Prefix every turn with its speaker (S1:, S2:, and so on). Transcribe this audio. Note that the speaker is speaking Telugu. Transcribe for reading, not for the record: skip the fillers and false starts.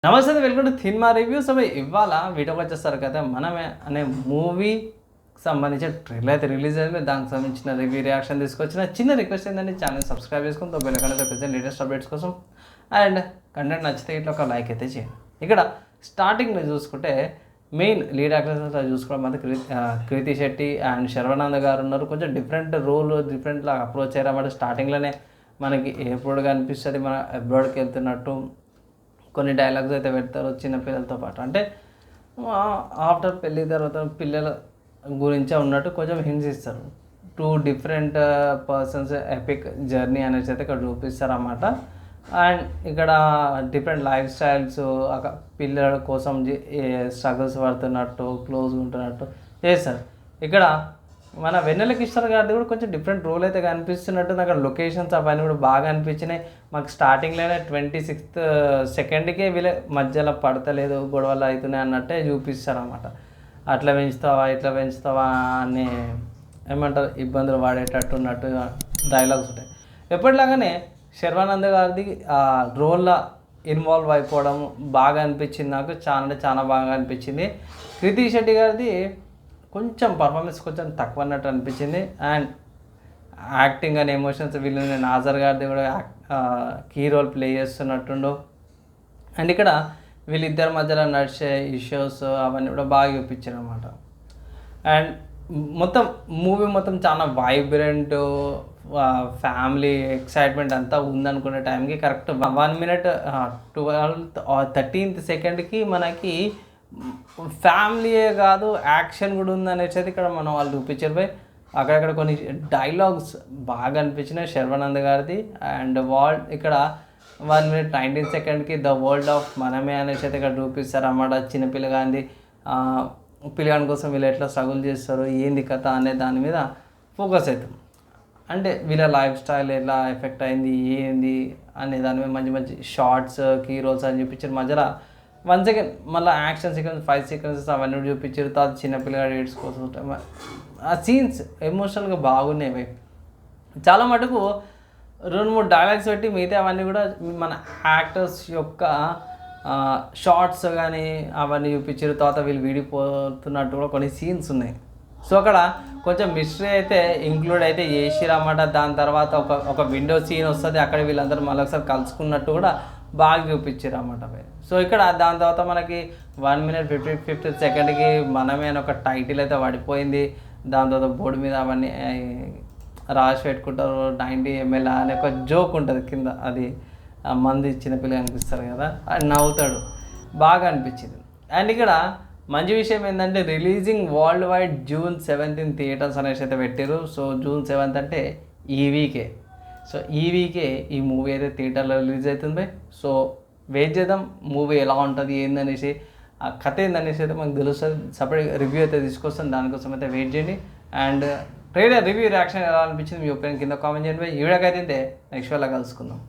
S1: నమస్తే వెల్కమ్ టు సినిమా రివ్యూస్. అవి ఇవాళ వీడియోకి వచ్చేస్తారు కదా మనమే అనే మూవీకి సంబంధించిన ట్రైలర్ అయితే రిలీజ్ అయింది. దానికి సంబంధించిన రివ్యూ రియాక్షన్ తీసుకొచ్చిన చిన్న రిక్వెస్ట్ ఏంటంటే ఛానల్ సబ్స్క్రైబ్ చేసుకుని బెల్ ఐకాన్ అయితే ప్రెస్ లేటెస్ట్ అప్డేట్స్ కోసం అండ్ కంటెంట్ నచ్చితే ఇట్లా ఒక లైక్ అయితే చేయండి. ఇక్కడ స్టార్టింగ్లో చూసుకుంటే మెయిన్ లీడ్ యాక్టర్స్ చూసుకోవడం అయితే కృతి శెట్టి అండ్ శర్వానంద్ గారు ఉన్నారు. కొంచెం డిఫరెంట్ రోల్ డిఫరెంట్ లాగా అప్రోచ్ అయ్యారన్నమాట. స్టార్టింగ్లోనే మనకి ఎయిర్పోర్ట్గా అనిపిస్తుంది, మన అబ్రాడ్కి వెళ్తున్నట్టు కొన్ని డైలాగ్స్ అయితే పెడతారు చిన్న పిల్లలతో పాటు. అంటే ఆఫ్టర్ పెళ్ళి తర్వాత పిల్లల గురించే ఉన్నట్టు కొంచెం హింట్స్ ఇస్తారు. 2 డిఫరెంట్ పర్సన్స్ ఎపిక్ జర్నీ అనేసి అయితే ఇక్కడ చూపిస్తారు అన్నమాట. అండ్ ఇక్కడ డిఫరెంట్ లైఫ్ స్టైల్స్ పిల్లల కోసం స్ట్రగుల్స్ పడుతున్నట్టు క్లోజ్గా ఉంటున్నట్టు చేస్తారు. ఇక్కడ మన వెన్నెల కిషోర్ గారిది కూడా కొంచెం డిఫరెంట్ రోల్ అయితే కనిపిస్తున్నట్టు. అక్కడ లొకేషన్స్ అవన్నీ కూడా బాగా అనిపించినాయి. మాకు స్టార్టింగ్లోనే 26th సెకండ్కే వీళ్ళ మధ్యలో పడతలేదు, గొడవలు అవుతున్నాయి అన్నట్టే చూపిస్తారు అన్నమాట. అట్లా పెంచుతావా ఇట్లా పెంచుతావా అని ఏమంటారు ఇబ్బందులు పడేటట్టు ఉన్నట్టు డైలాగ్స్ ఉంటాయి. ఎప్పటిలాగానే శర్వానంద్ గారిది ఆ రోల్లో ఇన్వాల్వ్ అయిపోవడం బాగా అనిపించింది. నాకు చాలా అంటే చాలా బాగా అనిపించింది. కృతి శెట్టి గారిది కొంచెం పర్ఫార్మెన్స్ కొంచెం తక్కువ అన్నట్టు అనిపించింది. అండ్ యాక్టింగ్ అండ్ ఎమోషన్స్ వీళ్ళు నాజర్ గారిది కూడా కీ రోల్ ప్లే చేస్తున్నట్టుండు. అండ్ ఇక్కడ వీళ్ళిద్దరి మధ్యలో నడిచే ఇష్యూస్ అవన్నీ కూడా బాగా చూపించారు అనమాట. అండ్ మొత్తం మూవీ మొత్తం చాలా వైబ్రెంట్ ఫ్యామిలీ ఎక్సైట్మెంట్ అంతా ఉందనుకునే టైంకి correct 1 minute 12th or 13th సెకండ్కి మనకి ఫ్యామిలీయే కాదు యాక్షన్ కూడా ఉందనేసి ఇక్కడ మనం వాళ్ళు చూపించారు పోయి. అక్కడక్కడ కొన్ని డైలాగ్స్ బాగా అనిపించినాయి శర్వానంద్ గారిది. అండ్ ఇక్కడ 1 minute 19 సెకండ్కి ద వరల్డ్ ఆఫ్ మనమే అనేసి అయితే ఇక్కడ చూపిస్తారు అన్నమాట. చిన్నపిల్లగాంది పిల్లగాని కోసం వీళ్ళు ఎట్లా స్ట్రగుల్ చేస్తారు ఏంది కథ అనే దాని మీద ఫోకస్ అవుతుంది. అంటే వీళ్ళ లైఫ్ స్టైల్ ఎలా ఎఫెక్ట్ అయింది ఏంది అనే దాని మీద మంచి మంచి షార్ట్స్ కీ రోల్స్ అని చూపించారు. మధ్యలో 1 second మళ్ళీ యాక్షన్ సీక్వెన్స్ 5 seconds అవన్నీ చూపించారు. తర్వాత చిన్నపిల్లగాడు ఎయిడ్స్ కోసం ఆ సీన్స్ ఎమోషనల్గా బాగున్నాయి. చాలా మటుకు 2-3 డైలాగ్స్ పెట్టి మిగతా అవన్నీ కూడా మన యాక్టర్స్ యొక్క షార్ట్స్ కానీ అవన్నీ చూపించారు. తర్వాత వీళ్ళు విడిపోతున్నట్టు కూడా కొన్ని సీన్స్ ఉన్నాయి. సో అక్కడ కొంచెం మిస్టరీ అయితే ఇంక్లూడ్ అయితే చేసిరన్నమాట. దాని తర్వాత ఒక విండో సీన్ వస్తుంది, అక్కడ వీళ్ళందరూ మళ్ళీ ఒకసారి కలుసుకున్నట్టు కూడా బాగా చూపించారు అన్నమాట. సో ఇక్కడ దాని తర్వాత మనకి 1 minute 50 సెకండ్కి మనమే అని ఒక టైటిల్ అయితే పడిపోయింది. దాని తర్వాత బోర్డు మీద అవన్నీ రాసి పెట్టుకుంటారు 90 ml అనే ఒక జోక్ ఉంటుంది కింద. అది మంది చిన్నపిల్లలు అనిపిస్తారు కదా, అది నవ్వుతాడు, బాగా అనిపించింది. అండ్ ఇక్కడ మంచి విషయం ఏంటంటే releasing world wide June 7th in theatres అనేసి అయితే పెట్టారు. సో June 7th అంటే ఈ వీకే. సో ఈ వీకే ఈ మూవీ అయితే థియేటర్లో రిలీజ్ అవుతుంది. సో వెయిట్ చేద్దాం మూవీ ఎలా ఉంటుంది ఏందనేసి, ఆ కథ ఏందనేసి అయితే మనకు తెలుస్తుంది. సపరేట్ రివ్యూ అయితే తీసుకొస్తాను, దానికోసం అయితే వెయిట్ చేయండి. అండ్ ట్రైలర్ రివ్యూ రియాక్షన్ ఎలా అనిపించింది మీ ఒపీనియన్ కింద కామెంట్ చేయండి. ఈ వీడియోకి అయితే నెక్స్ట్ వేళ కలుసుకుందాం.